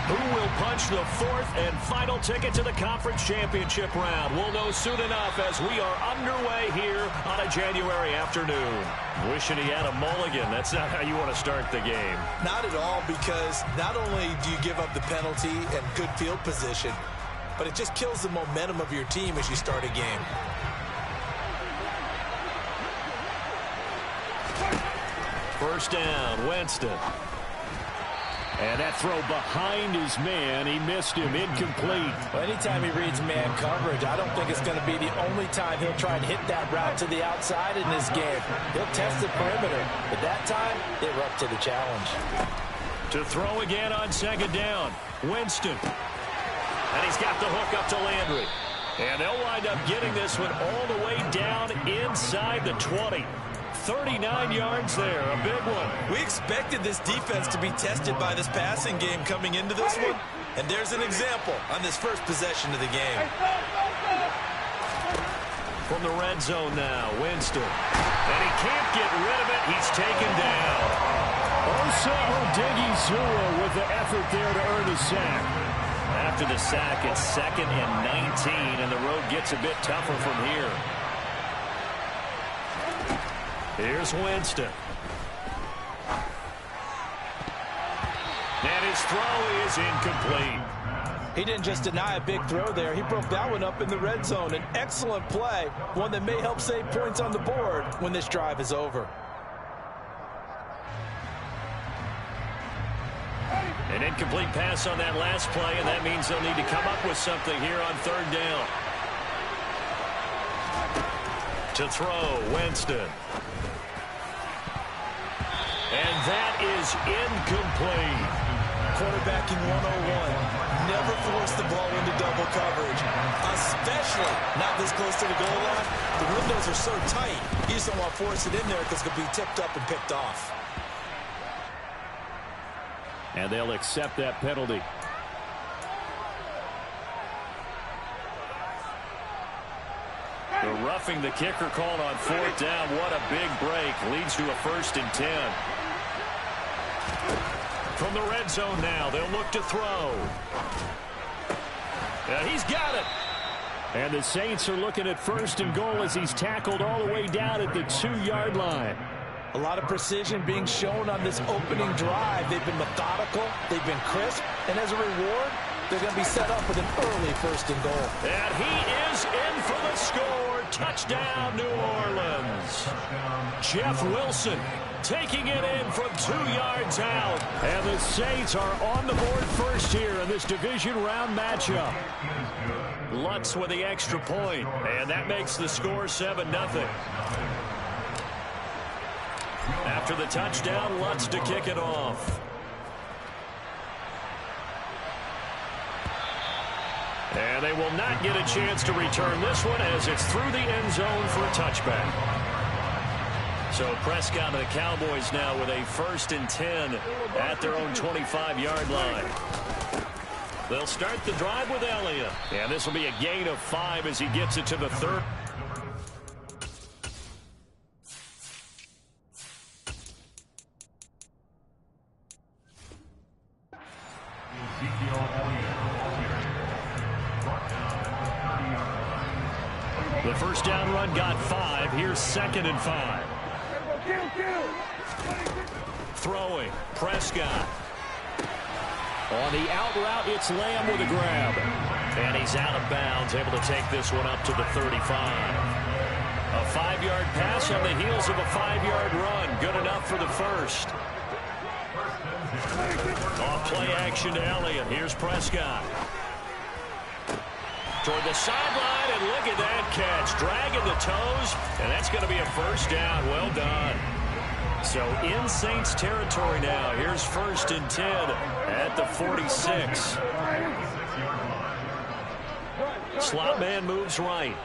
Who will punch the fourth and final ticket to the conference championship round? We'll know soon enough as we are underway here on a January afternoon. Wishing he had a mulligan. That's not how you want to start the game. Not at all, because not only do you give up the penalty and good field position, but it just kills the momentum of your team as you start a game. First down, Winston. And that throw behind his man, he missed him, incomplete. Well, anytime he reads man coverage, I don't think it's going to be the only time he'll try and hit that route to the outside in this game. He'll test the perimeter, but that time, they were up to the challenge. To throw again on second down, Winston. And he's got the hook up to Landry. And they'll wind up getting this one all the way down inside the 20. 39 yards there, a big one. We expected this defense to be tested by this passing game coming into this one, and there's an example on this first possession of the game. From the red zone now, Winston. And he can't get rid of it. He's taken down. Osa Odighizuwa with the effort there to earn the sack. After the sack, it's 2nd and 19, and the road gets a bit tougher from here. Here's Winston. And his throw is incomplete. He didn't just deny a big throw there. He broke that one up in the red zone. An excellent play, one that may help save points on the board when this drive is over. An incomplete pass on that last play, and that means they'll need to come up with something here on third down. To throw, Winston. And that is incomplete. Quarterbacking 101. Never force the ball into double coverage, especially not this close to the goal line. The windows are so tight, you just don't want to force it in there because it could be tipped up and picked off. And they'll accept that penalty. The roughing the kicker called on fourth down. What a big break. Leads to a 1st and 10. From the red zone now, they'll look to throw. He's got it. And the Saints are looking at 1st and goal as he's tackled all the way down at the 2-yard line. A lot of precision being shown on this opening drive. They've been methodical, they've been crisp, and as a reward, they're going to be set up with an early 1st and goal. And he is in for the score. Touchdown, New Orleans. Jeff Wilson taking it in from 2 yards out. And the Saints are on the board first here in this division round matchup. Lutz with the extra point, and that makes the score 7-0. After the touchdown, Lutz to kick it off. And they will not get a chance to return this one as it's through the end zone for a touchback. So Prescott and the Cowboys now with a 1st and 10 at their own 25-yard line. They'll start the drive with Elliott. And this will be a gain of 5 as he gets it to the 3rd. The first down run got 5. Here's 2nd and 5. Throwing, Prescott. On the out route, it's Lamb with a grab. And he's out of bounds, able to take this one up to the 35. A 5-yard pass on the heels of a 5-yard run. Good enough for the first. Off play action to Elliott. Here's Prescott. Toward the sideline, and look at that catch. Dragging the toes, and that's going to be a first down. Well done. So in Saints territory now. Here's 1st and 10 at the 46. Slot man moves right.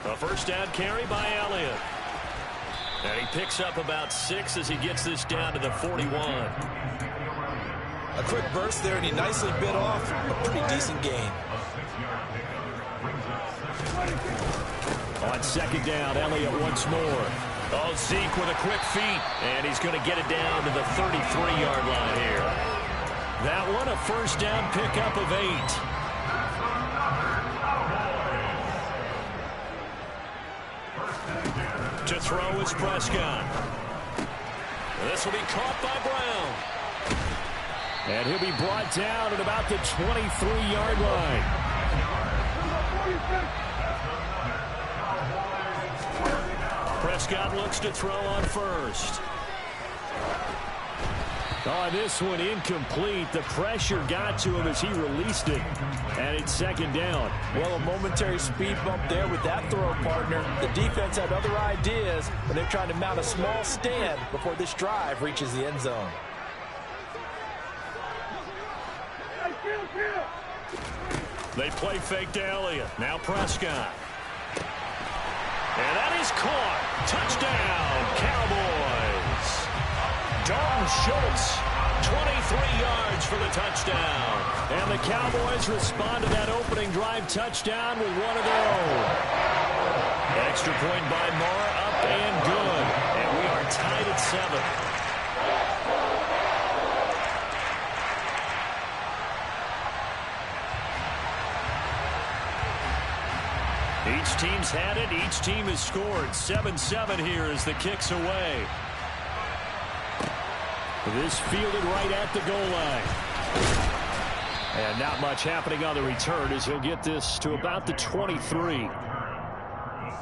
A first down carry by Elliott. And he picks up about 6 as he gets this down to the 41. A quick burst there, and he nicely bit off a pretty decent gain. On 2nd down, Elliott once more. Oh, Zeke with a quick feet, and he's going to get it down to the 33-yard line here. That one, a first down pickup of 8. To throw is Prescott. This will be caught by Brown. And he'll be brought down at about the 23-yard line. Prescott looks to throw on first. Oh, this one incomplete. The pressure got to him as he released it. And it's second down. Well, a momentary speed bump there with that throw, partner. The defense had other ideas, but they're trying to mount a small stand before this drive reaches the end zone. They play fake to Elliott. Now Prescott. And that is caught. Touchdown, Cowboys. Dalton Schultz, 23 yards for the touchdown. And the Cowboys respond to that opening drive touchdown with one of their own. Extra point by Moore, up and good. And we are tied at 7. Each team's had it. Each team has scored. 7-7 here as the kick's away. This fielded right at the goal line. And not much happening on the return as he'll get this to about the 23. The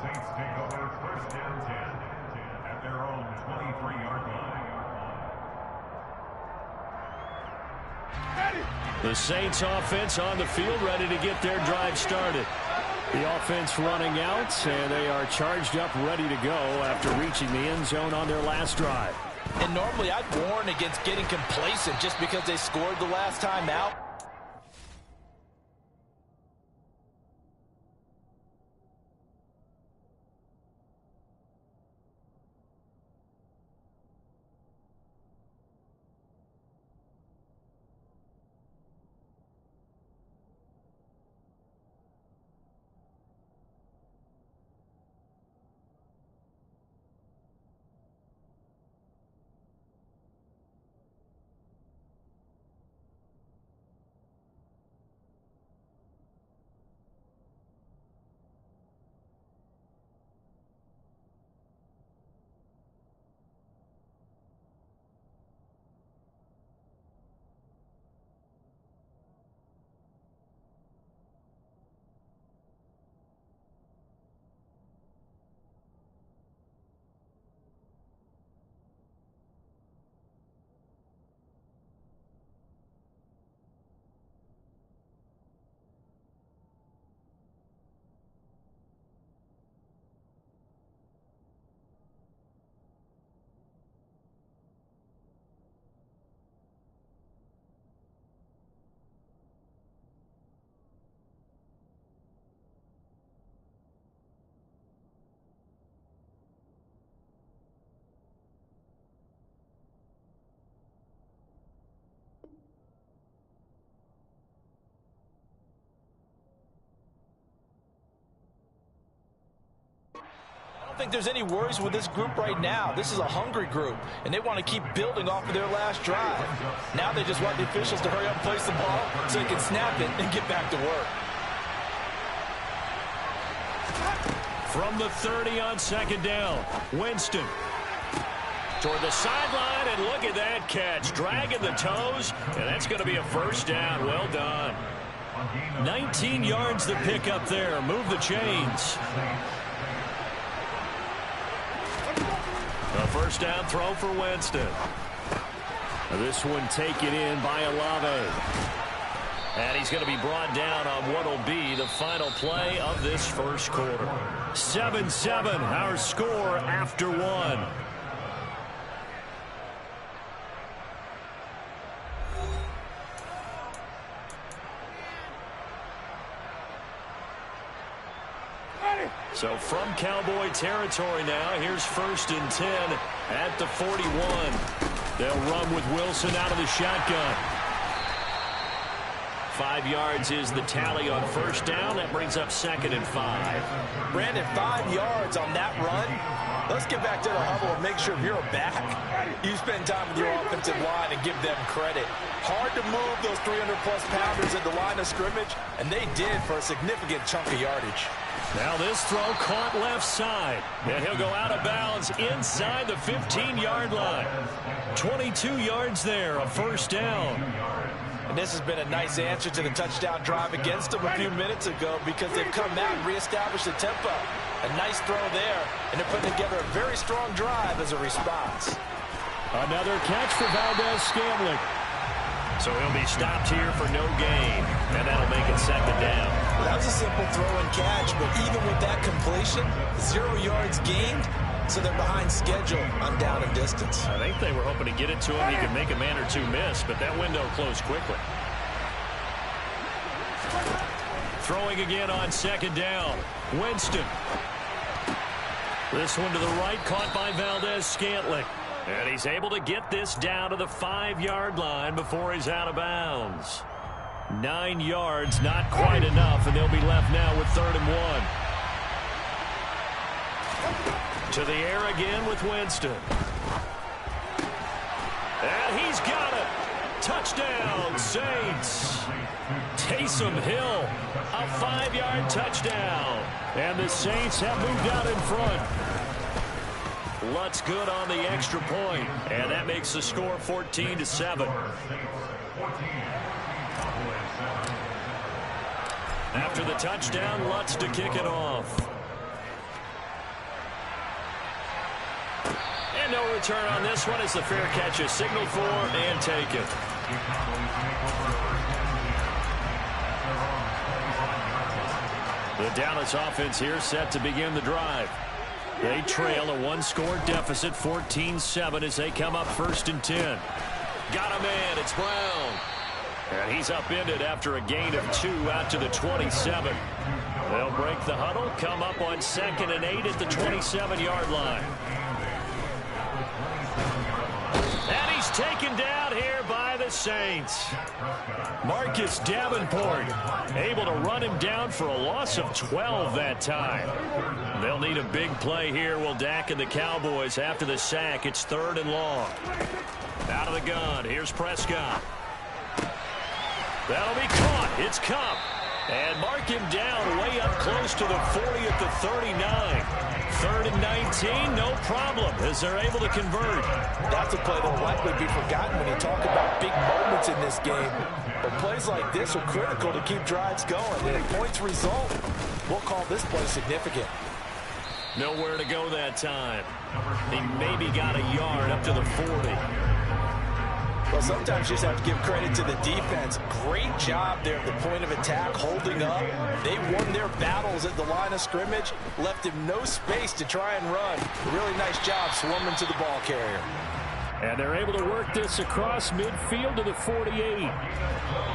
Saints take over first and 10 at their own 23-yard line. The Saints offense on the field ready to get their drive started. The offense running out, and they are charged up, ready to go after reaching the end zone on their last drive. And normally I'd warn against getting complacent just because they scored the last time out. I don't think there's any worries with this group right now. This is a hungry group, and they want to keep building off of their last drive. Now they just want the officials to hurry up and place the ball so they can snap it and get back to work. From the 30 on second down, Winston. Toward the sideline, and look at that catch. Dragging the toes, and that's going to be a first down. Well done. 19 yards the pick up there. Move the chains. A first down throw for Winston. This one taken in by Olave. And he's going to be brought down on what will be the final play of this first quarter. 7-7, our score after one. So from Cowboy territory now, here's 1st and 10 at the 41. They'll run with Wilson out of the shotgun. 5 yards is the tally on first down. That brings up 2nd and 5. Brandon, 5 yards on that run. Let's get back to the huddle and make sure if you're back, you spend time with your offensive line and give them credit. Hard to move those 300-plus pounders at the line of scrimmage, and they did for a significant chunk of yardage. Now this throw caught left side, and he'll go out of bounds inside the 15-yard line. 22 yards there, a first down. And this has been a nice answer to the touchdown drive against them a few minutes ago because they've come out and reestablished the tempo. A nice throw there, and they're putting together a very strong drive as a response. Another catch for Valdez-Scantling. So he'll be stopped here for no gain, and that'll make it 2nd down. Well, that was a simple throw and catch, but even with that completion, 0 yards gained, so they're behind schedule on down and distance. I think they were hoping to get it to him. He could make a man or two miss, but that window closed quickly. Throwing again on 2nd down. Winston. This one to the right, caught by Valdez-Scantling. And he's able to get this down to the 5-yard line before he's out of bounds. 9 yards, not quite enough, and they'll be left now with 3rd and 1. To the air again with Winston. And he's got it. Touchdown, Saints. Taysom Hill, a 5-yard touchdown. And the Saints have moved out in front. Lutz good on the extra point, and that makes the score 14-7. After the touchdown, Lutz to kick it off. And no return on this one as the fair catch is signaled for and taken. The Dallas offense here set to begin the drive. They trail a 1-score deficit, 14-7, as they come up 1st and 10. Got a man, it's Brown. And he's upended after a gain of 2 out to the 27. They'll break the huddle, come up on 2nd and 8 at the 27-yard line. And he's taken down here by the Saints. Marcus Davenport able to run him down for a loss of 12 that time. They'll need a big play here. Will Dak and the Cowboys after the sack. It's 3rd and long. Out of the gun. Here's Prescott. That'll be caught. It's Kupp. And mark him down way up close to the 40 at the 39. 3rd and 19, no problem, as they're able to convert. That's a play that will likely be forgotten when you talk about big moments in this game. But plays like this are critical to keep drives going. And if points result, we'll call this play significant. Nowhere to go that time. He maybe got a yard up to the 40. Well, sometimes you just have to give credit to the defense. Great job there at the point of attack, holding up. They won their battles at the line of scrimmage, left him no space to try and run. Really nice job swarming to the ball carrier. And they're able to work this across midfield to the 48.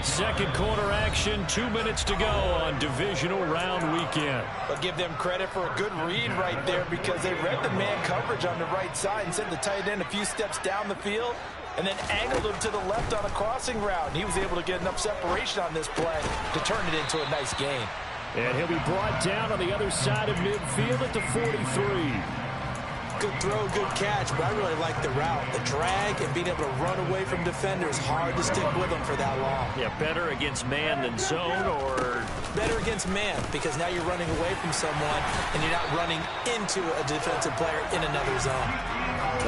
Second quarter action, 2 minutes to go on divisional round weekend. But give them credit for a good read right there because they read the man coverage on the right side and sent the tight end a few steps down the field and then angled him to the left on a crossing route. He was able to get enough separation on this play to turn it into a nice gain. And he'll be brought down on the other side of midfield at the 43. Good throw, good catch, but I really like the route. The drag and being able to run away from defenders, hard to stick with them for that long. Yeah, better against man than zone, or? Better against man, because now you're running away from someone and you're not running into a defensive player in another zone.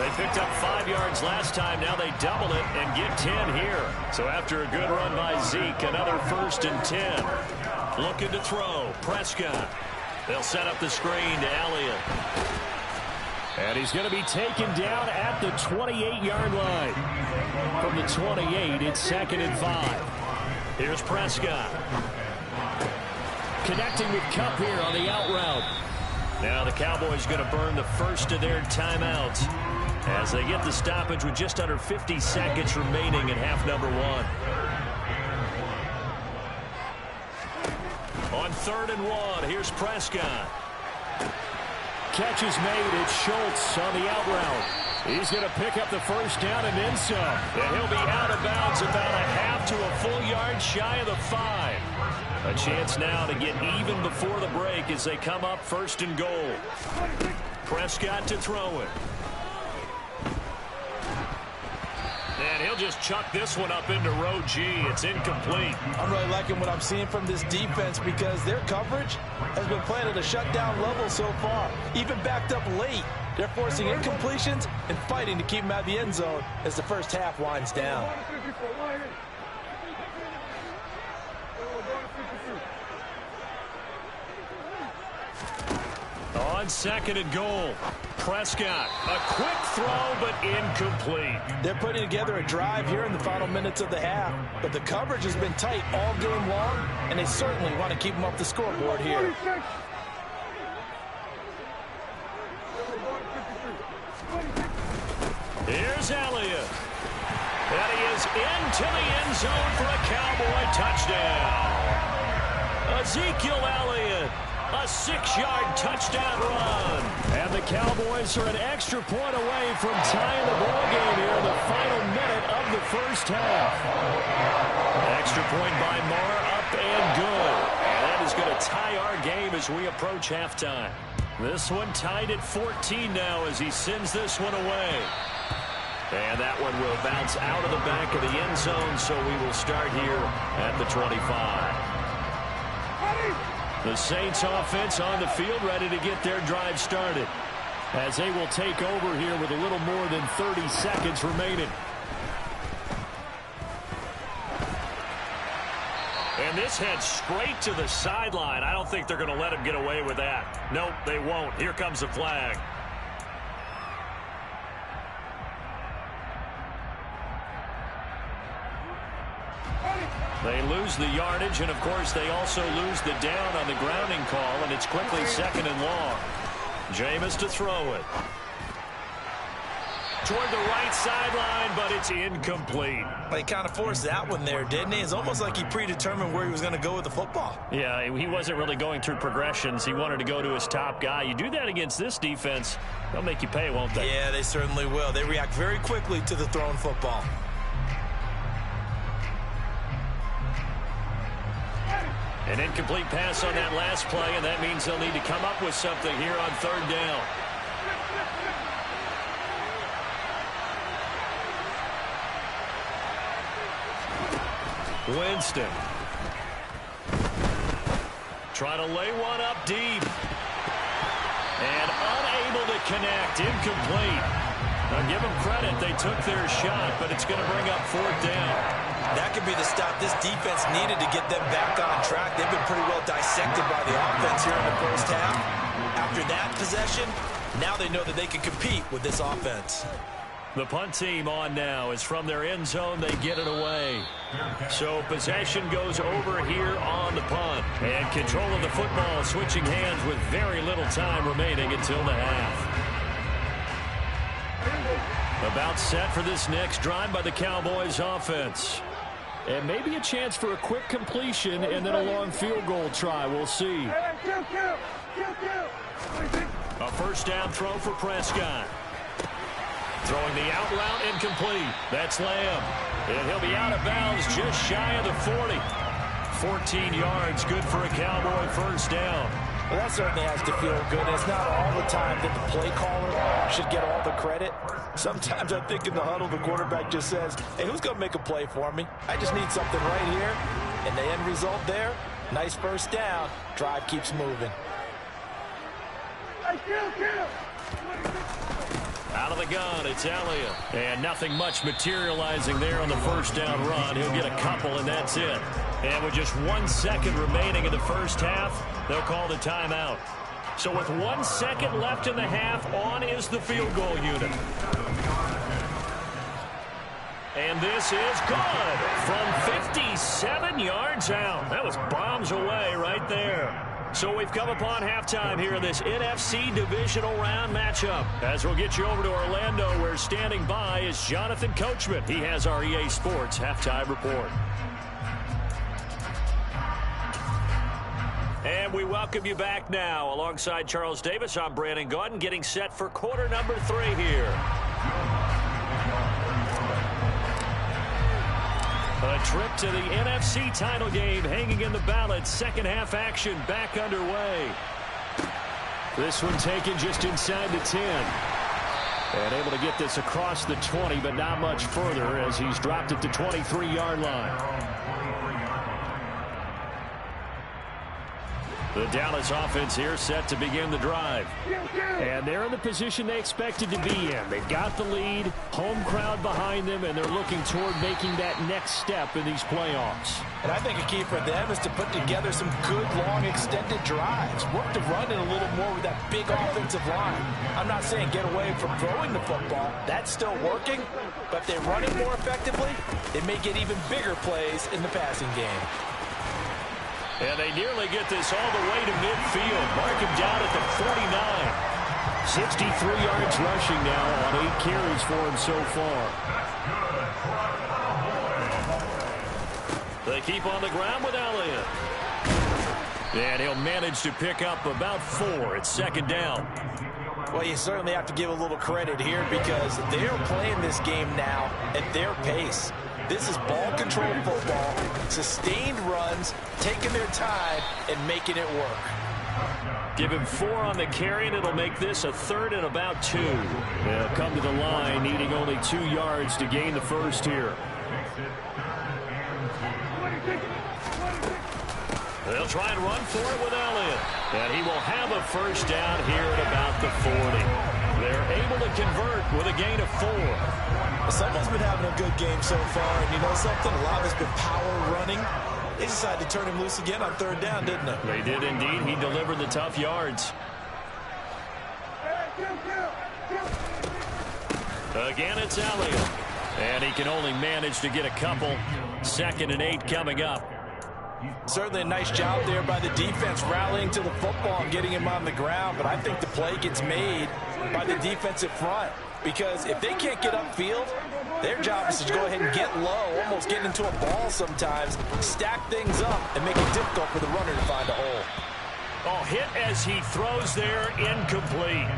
They picked up 5 yards last time. Now they double it and get 10 here. So after a good run by Zeke, another 1st and 10. Looking to throw. Prescott. They'll set up the screen to Elliott. And he's going to be taken down at the 28-yard line. From the 28, it's 2nd and 5. Here's Prescott. Connecting with Kupp here on the out route. Now the Cowboys going to burn the first of their timeouts as they get the stoppage with just under 50 seconds remaining in half number 1. On 3rd and 1, here's Prescott. Catch is made. It's Schultz on the out route. He's going to pick up the first down and then some. And he'll be out of bounds about a half to a full yard shy of the 5. A chance now to get even before the break as they come up first and goal. Prescott to throw it. And he'll just chuck this one up into row G. It's incomplete. I'm really liking what I'm seeing from this defense because their coverage has been playing at a shutdown level so far. Even backed up late, they're forcing incompletions and fighting to keep them out of the end zone as the first half winds down. On second and goal, Prescott. A quick throw, but incomplete. They're putting together a drive here in the final minutes of the half, but the coverage has been tight all game long, and they certainly want to keep them off the scoreboard here. Here's Elliott. And he is into the end zone for a Cowboy touchdown. Ezekiel Elliott. A 6-yard touchdown run. And the Cowboys are an extra point away from tying the ball game here in the final minute of the first half. Extra point by Marr, up and good. And that is going to tie our game as we approach halftime. This one tied at 14 now as he sends this one away. And that one will bounce out of the back of the end zone, so we will start here at the 25. The Saints offense on the field ready to get their drive started as they will take over here with a little more than 30 seconds remaining. And this heads straight to the sideline. I don't think they're going to let him get away with that. Nope, they won't. Here comes the flag. They lose the yardage, and, of course, they also lose the down on the grounding call, and it's quickly second and long. Jameis to throw it. Toward the right sideline, but it's incomplete. He kind of forced that one there, didn't he? It's almost like he predetermined where he was going to go with the football. Yeah, he wasn't really going through progressions. He wanted to go to his top guy. You do that against this defense, they'll make you pay, won't they? Yeah, they certainly will. They react very quickly to the thrown football. An incomplete pass on that last play, and that means they'll need to come up with something here on third down. Winston. Trying to lay one up deep. And unable to connect. Incomplete. Now give them credit. They took their shot, but it's going to bring up fourth down. That could be the stop this defense needed to get them back on track. They've been pretty well dissected by the offense here in the first half. After that possession, now they know that they can compete with this offense. The punt team on now is from their end zone. They get it away. So possession goes over here on the punt. And control of the football switching hands with very little time remaining until the half. About set for this next drive by the Cowboys offense. And maybe a chance for a quick completion and then a long field goal try. We'll see. A first down throw for Prescott. Throwing the out route incomplete. That's Lamb. And he'll be out of bounds just shy of the 40. 14 yards, good for a Cowboy first down. Well, that certainly has to feel good. It's not all the time that the play caller should get all the credit. Sometimes I think in the huddle, the quarterback just says, hey, who's going to make a play for me? I just need something right here. And the end result there, nice first down. Drive keeps moving. Out of the gun, it's Elliott. And nothing much materializing there on the first down run. He'll get a couple, and that's it. And with just 1 second remaining in the first half, they'll call the timeout. So with 1 second left in the half, on is the field goal unit. And this is good from 57 yards out. That was bombs away right there. So we've come upon halftime here in this NFC divisional round matchup. As we'll get you over to Orlando, where standing by is Jonathan Coachman. He has our EA Sports halftime report. And we welcome you back now. Alongside Charles Davis, I'm Brandon Gaudin, getting set for quarter number 3 here. A trip to the NFC title game hanging in the balance. Second half action back underway. This one taken just inside the 10. And able to get this across the 20, but not much further as he's dropped it to 23-yard line. The Dallas offense here set to begin the drive. And they're in the position they expected to be in. They've got the lead, home crowd behind them, and they're looking toward making that next step in these playoffs. And I think a key for them is to put together some good, long, extended drives. Work to run it a little more with that big offensive line. I'm not saying get away from throwing the football. That's still working. But if they run it more effectively, they may get even bigger plays in the passing game. And they nearly get this all the way to midfield. Mark him down at the 49. 63 yards rushing now on 8 carries for him so far. They keep on the ground with Elliott. And he'll manage to pick up about 4. It's second down. Well, you certainly have to give a little credit here because they're playing this game now at their pace. This is ball control football, sustained runs, taking their time, and making it work. Give him 4 on the carry, and it'll make this a 3rd and about 2. They'll come to the line, needing only 2 yards to gain the first here. They'll try and run for it with Elliott. And he will have a first down here at about the 40. They're able to convert with a gain of 4. Someone's been having a good game so far, and you know something? A lot of it's been power running. They decided to turn him loose again on 3rd down, didn't they? They did indeed. He delivered the tough yards. Again, it's Elliott. And he can only manage to get a couple. 2nd and 8 coming up. Certainly a nice job there by the defense rallying to the football and getting him on the ground, but I think the play gets made by the defensive front. Because if they can't get upfield, their job is to go ahead and get low, almost get into a ball sometimes, stack things up, and make it difficult for the runner to find a hole. Oh, hit as he throws there, incomplete.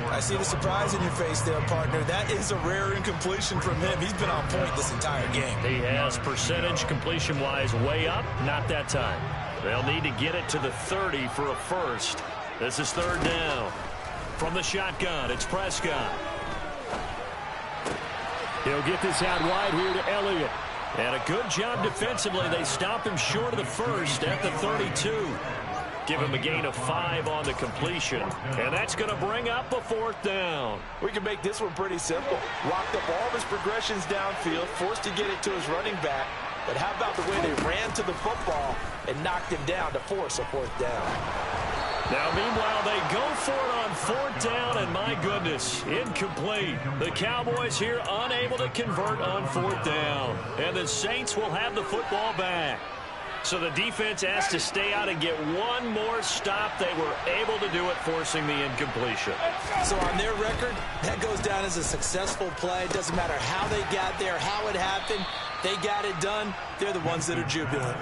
I see the surprise in your face there, partner. That is a rare incompletion from him. He's been on point this entire game. He has percentage completion-wise way up, not that time. They'll need to get it to the 30 for a first. This is 3rd down. From the shotgun, it's Prescott. He'll get this out wide here to Elliott. And a good job defensively. They stop him short of the first at the 32. Give him a gain of 5 on the completion. And that's going to bring up a 4th down. We can make this one pretty simple. Locked up all of his progressions downfield, forced to get it to his running back. But how about the way they ran to the football and knocked him down to force a 4th down? Now, meanwhile, they go for it on 4th down, and my goodness, incomplete. The Cowboys here unable to convert on 4th down. And the Saints will have the football back. So the defense has to stay out and get one more stop. They were able to do it, forcing the incompletion. So on their record, that goes down as a successful play. It doesn't matter how they got there, how it happened. They got it done. They're the ones that are jubilant.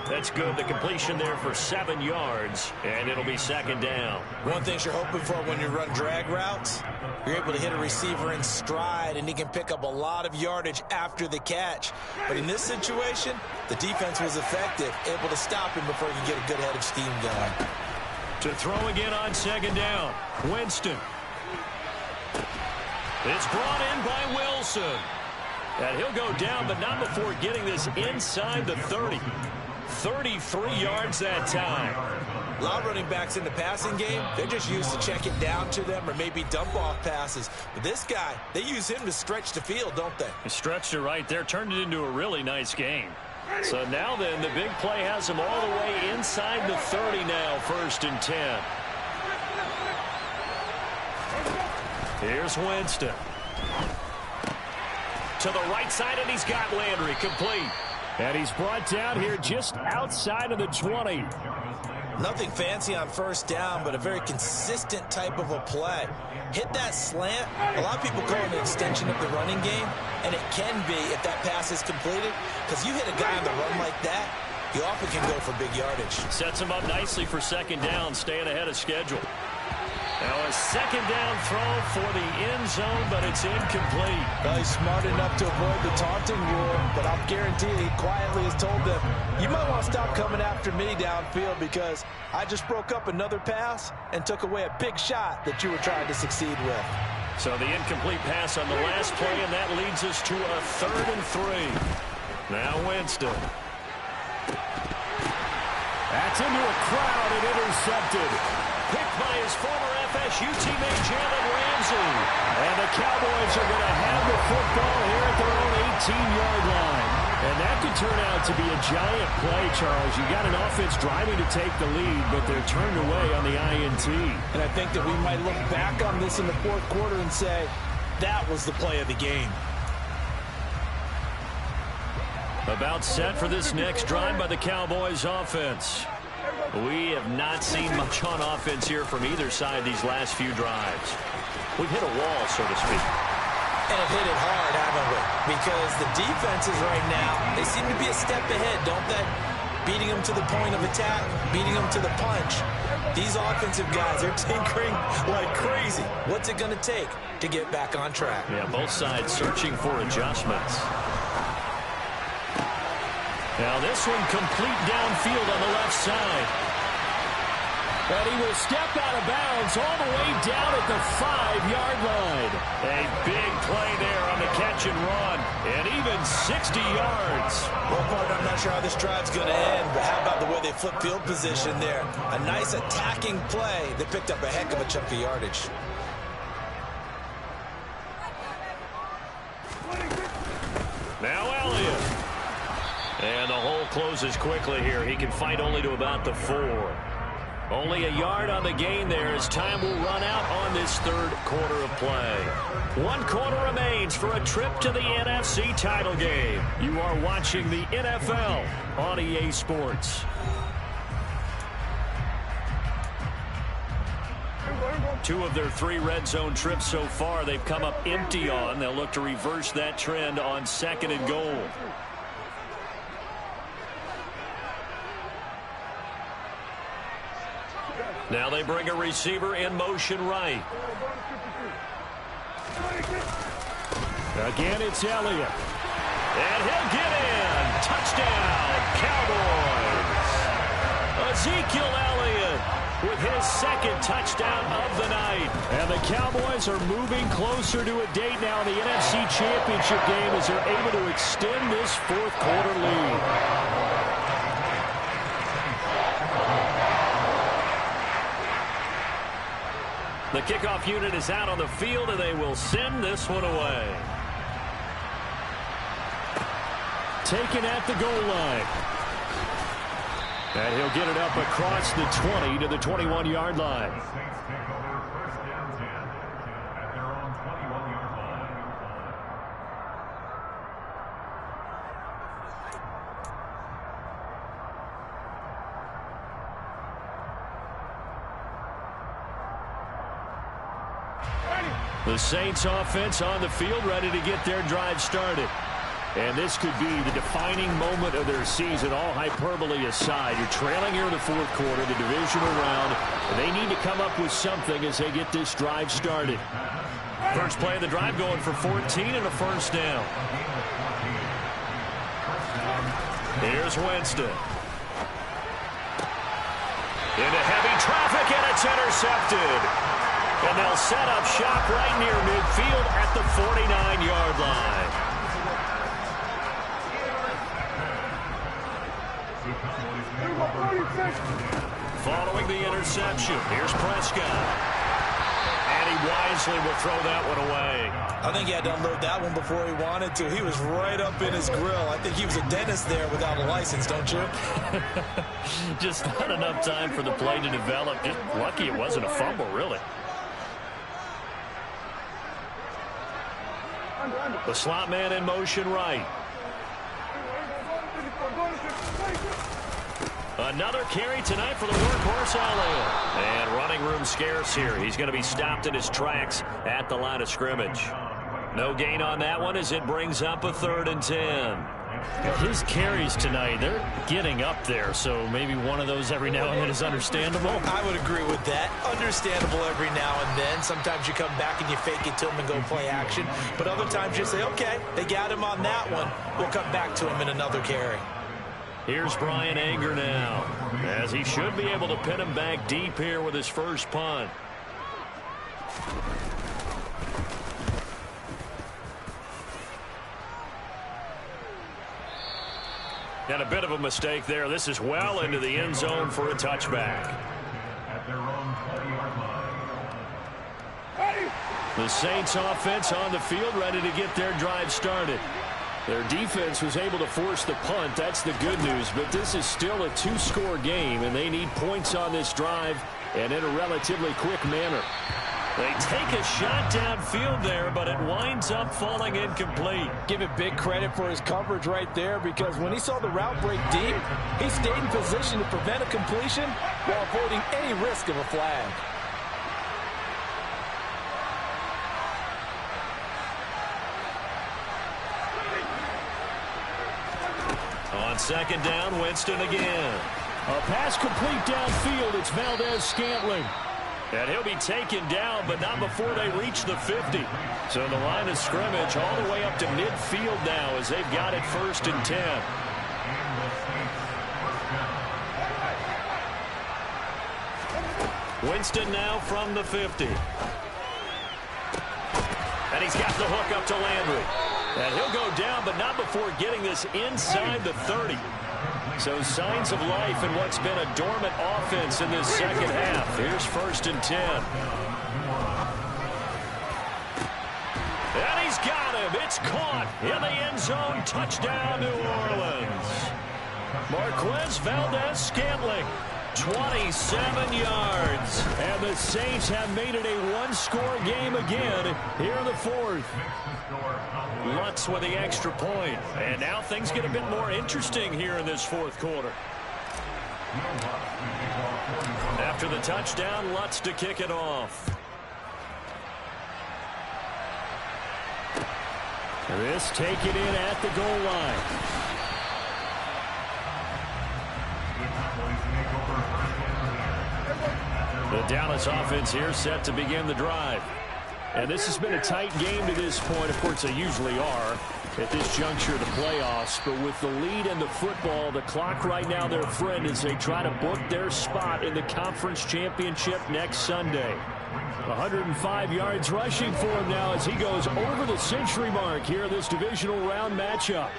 That's good. The completion there for 7 yards, and it'll be 2nd down. One thing you're hoping for when you run drag routes, you're able to hit a receiver in stride, and he can pick up a lot of yardage after the catch. But in this situation, the defense was effective, able to stop him before he could get a good head of steam going. To throw again on 2nd down, Winston. It's brought in by Wilson. And he'll go down, but not before getting this inside the 30. 33 yards that time. A lot of running backs in the passing game, they're just used to check it down to them or maybe dump off passes. But this guy, they use him to stretch the field, don't they? He stretched it right there, turned it into a really nice game. So now then, the big play has him all the way inside the 30 now, 1st and 10. Here's Winston. To the right side, and he's got Landry complete. And he's brought down here just outside of the 20. Nothing fancy on 1st down, but a very consistent type of a play. Hit that slant. A lot of people call it an extension of the running game, and it can be if that pass is completed, because you hit a guy on the run like that, you often can go for big yardage. Sets him up nicely for 2nd down, staying ahead of schedule. Now a second down throw for the end zone, but it's incomplete. Well, he's smart enough to avoid the taunting rule, but I'll guarantee he quietly has told them, you might want to stop coming after me downfield because I just broke up another pass and took away a big shot that you were trying to succeed with. So the incomplete pass on the last play, and that leads us to a 3rd and 3. Now Winston. That's into a crowd and intercepted. Picked by his former FSU teammate Jalen Ramsey. And the Cowboys are going to have the football here at their own 18-yard line. And that could turn out to be a giant play, Charles. You got an offense driving to take the lead, but they're turned away on the INT. And I think that we might look back on this in the 4th quarter and say, that was the play of the game. About set for this next drive by the Cowboys offense. We have not seen much on offense here from either side these last few drives. We've hit a wall, so to speak. And have hit it hard, haven't we? Because the defenses right now, they seem to be a step ahead, don't they? Beating them to the point of attack, beating them to the punch. These offensive guys are tinkering like crazy. What's it going to take to get back on track? Yeah, both sides searching for adjustments. Now this one complete downfield on the left side. And he will step out of bounds all the way down at the 5-yard line. A big play there on the catch and run. And even 60 yards. Well, partner, I'm not sure how this drive's going to end, but how about the way they flip field position there? A nice attacking play that picked up a heck of a chunk of yardage. Now Elliott. And the hole closes quickly here. He can fight only to about the 4. Only a yard on the gain there as time will run out on this 3rd quarter of play. 1 quarter remains for a trip to the NFC title game. You are watching the NFL on EA Sports. Two of their 3 red zone trips so far they've come up empty on. They'll look to reverse that trend on 2nd and goal. Now they bring a receiver in motion right. Again, it's Elliott. And he'll get in. Touchdown, Cowboys. Ezekiel Elliott with his 2nd touchdown of the night. And the Cowboys are moving closer to a date now in the NFC Championship game as they're able to extend this 4th quarter lead. The kickoff unit is out on the field, and they will send this one away. Taken at the goal line. And he'll get it up across the 20 to the 21-yard line. The Saints take over 1st down 10 at their own 21-yard line. The Saints offense on the field ready to get their drive started. And this could be the defining moment of their season, all hyperbole aside. You're trailing here in the 4th quarter, the divisional round, and they need to come up with something as they get this drive started. First play of the drive going for 14 and a 1st down. Here's Winston. Into heavy traffic, and it's intercepted. And they'll set up shop right near midfield at the 49-yard line. Following the interception, here's Prescott. And he wisely will throw that one away. I think he had to unload that one before he wanted to. He was right up in his grill. I think he was a dentist there without a license, don't you? Just not enough time for the play to develop. Just lucky it wasn't a fumble, really. The slot man in motion right. Another carry tonight for the workhorse Elliott. And running room scarce here. He's going to be stopped in his tracks at the line of scrimmage. No gain on that one as it brings up a 3rd and 10. His carries tonight, they're getting up there, so maybe one of those every now and then is understandable. I would agree with that. Understandable every now and then. Sometimes you come back and you fake it to him and go play action. But other times you say, okay, they got him on that one. We'll come back to him in another carry. Here's Brian Anger now, as he should be able to pin him back deep here with his first punt. And a bit of a mistake there. This is well into the end zone for a touchback. At their own 20-yard line. The Saints offense on the field, ready to get their drive started. Their defense was able to force the punt. That's the good news. But this is still a two-score game, and they need points on this drive and in a relatively quick manner. They take a shot downfield there, but it winds up falling incomplete. Give it big credit for his coverage right there, because when he saw the route break deep, he stayed in position to prevent a completion while avoiding any risk of a flag. On second down, Winston again. A pass complete downfield. It's Valdez-Scantling. And he'll be taken down, but not before they reach the 50. So the line of scrimmage all the way up to midfield now as they've got it 1st and 10. Winston now from the 50. And he's got the hook up to Landry. And he'll go down, but not before getting this inside the 30. So signs of life in what's been a dormant offense in this second half. Here's 1st and 10. And he's got him. It's caught in the end zone. Touchdown, New Orleans. Marquez Valdez-Scantling, 27 yards. And the Saints have made it a one-score game again here in the 4th. Lutz with the extra point. And now things get a bit more interesting here in this 4th quarter. After the touchdown, Lutz to kick it off. This taken in at the goal line. The Dallas offense here set to begin the drive. And this has been a tight game to this point. Of course, they usually are at this juncture of the playoffs. But with the lead in the football, the clock right now their friend as they try to book their spot in the conference championship next Sunday. 105 yards rushing for him now as he goes over the century mark here in this divisional round matchup.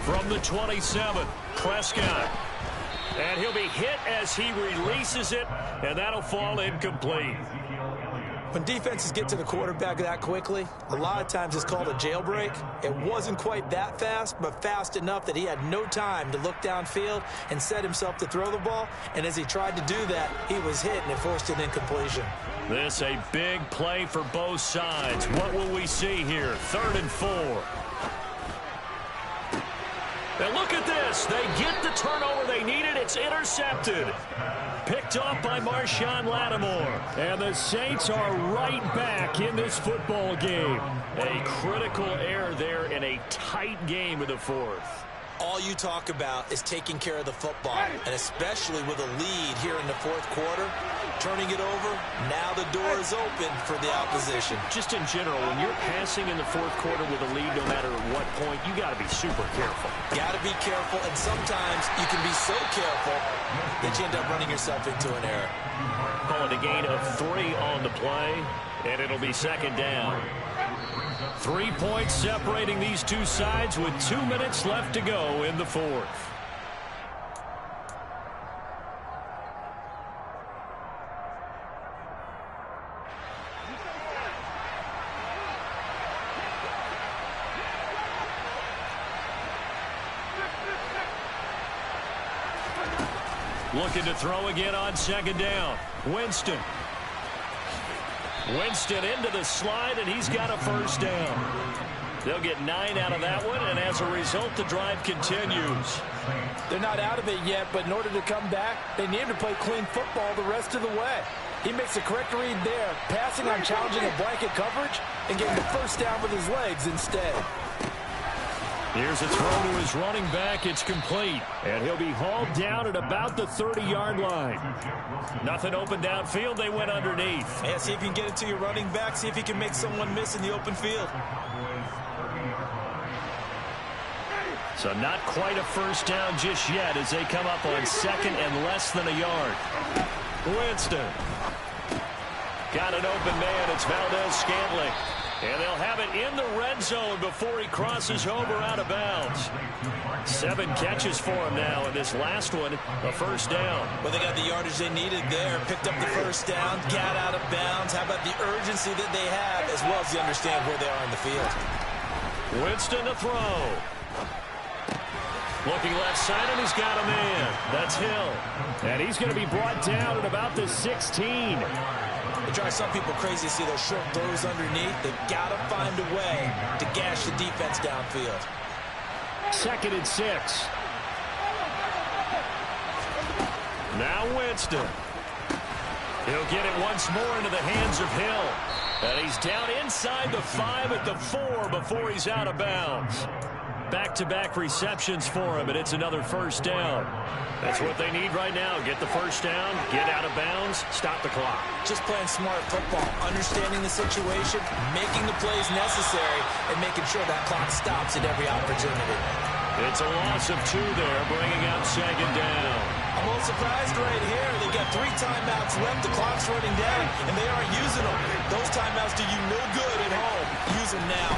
From the 27, Prescott. And he'll be hit as he releases it, and that'll fall incomplete. When defenses get to the quarterback that quickly, a lot of times it's called a jailbreak. It wasn't quite that fast, but fast enough that he had no time to look downfield and set himself to throw the ball. And as he tried to do that, he was hit, and it forced an incompletion. This a big play for both sides. What will we see here? 3rd and 4. And look at this. They get the turnover they needed. It's intercepted. Picked off by Marshawn Lattimore. And the Saints are right back in this football game. A critical error there in a tight game of the 4th. All you talk about is taking care of the football, and especially with a lead here in the 4th quarter, turning it over, now the door is open for the opposition. Just in general, when you're passing in the 4th quarter with a lead, no matter at what point, you got to be super careful. Got to be careful, and sometimes you can be so careful that you end up running yourself into an error. Calling a gain of 3 on the play, and it'll be 2nd down. 3 points separating these two sides with 2 minutes left to go in the 4th. Looking to throw again on 2nd down. Winston into the slide, and he's got a 1st down. They'll get 9 out of that one, and as a result, the drive continues. They're not out of it yet, but in order to come back, they need to play clean football the rest of the way. He makes a correct read there, passing on challenging a blanket coverage and getting the 1st down with his legs instead. Here's a throw to his running back. It's complete. And he'll be hauled down at about the 30-yard line. Nothing open downfield. They went underneath. Yeah, see if you can get it to your running back. See if you can make someone miss in the open field. So not quite a first down just yet as they come up on second and less than a yard. Winston. Got an open man. It's Valdez-Scantling. And they'll have it in the red zone before he crosses over out of bounds. 7 catches for him now, and this last one, a first down. Well, they got the yardage they needed there. Picked up the first down, got out of bounds. How about the urgency that they have, as well as they understand where they are in the field. Winston to throw. Looking left side, and he's got a man. That's Hill. And he's going to be brought down at about the 16. It drives some people crazy to see those short throws underneath. They've got to find a way to gash the defense downfield. 2nd and 6. Now Winston. He'll get it once more into the hands of Hill. And he's down inside the 5 at the 4 before he's out of bounds. Back-to-back receptions for him, and it's another first down. That's what they need right now. Get the first down, get out of bounds, stop the clock. Just playing smart football, understanding the situation, making the plays necessary, and making sure that clock stops at every opportunity. It's a loss of 2 there, bringing up 2nd down. I'm a little surprised right here. They got 3 timeouts left. The clock's running down, and they aren't using them. Those timeouts do you no good at home. Use them now.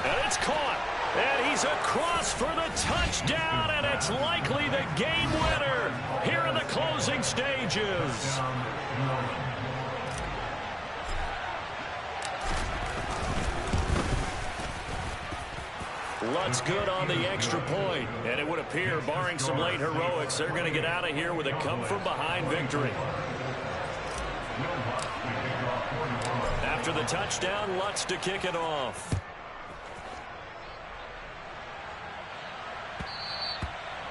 And it's caught. And he's across for the touchdown, and it's likely the game winner here in the closing stages. Lutz good on the extra point, and it would appear, barring some late heroics, they're going to get out of here with a come-from-behind victory. After the touchdown, Lutz to kick it off.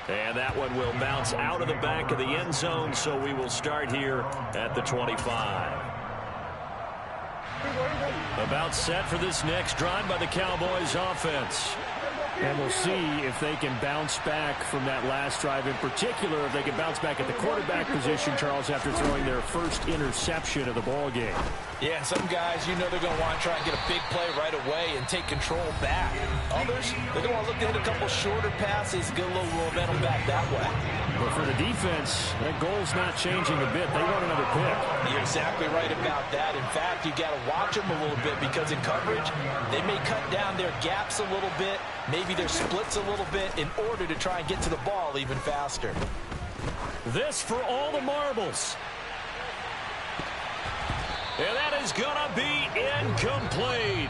And that one will bounce out of the back of the end zone, so we will start here at the 25. About set for this next drive by the Cowboys offense. And we'll see if they can bounce back from that last drive. In particular, if they can bounce back at the quarterback position, Charles, after throwing their first interception of the ball game. Yeah, some guys, you know they're going to want to try and get a big play right away and take control back. Others, they're going to want to look to hit a couple shorter passes, get a little momentum back that way. But for the defense, that goal's not changing a bit. They want another pick. You're exactly right about that. In fact, you got to watch them a little bit because in coverage, they may cut down their gaps a little bit, maybe their splits a little bit in order to try and get to the ball even faster. This for all the marbles. And that is going to be incomplete.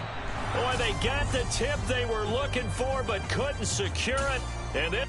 Boy, they got the tip they were looking for but couldn't secure it. And then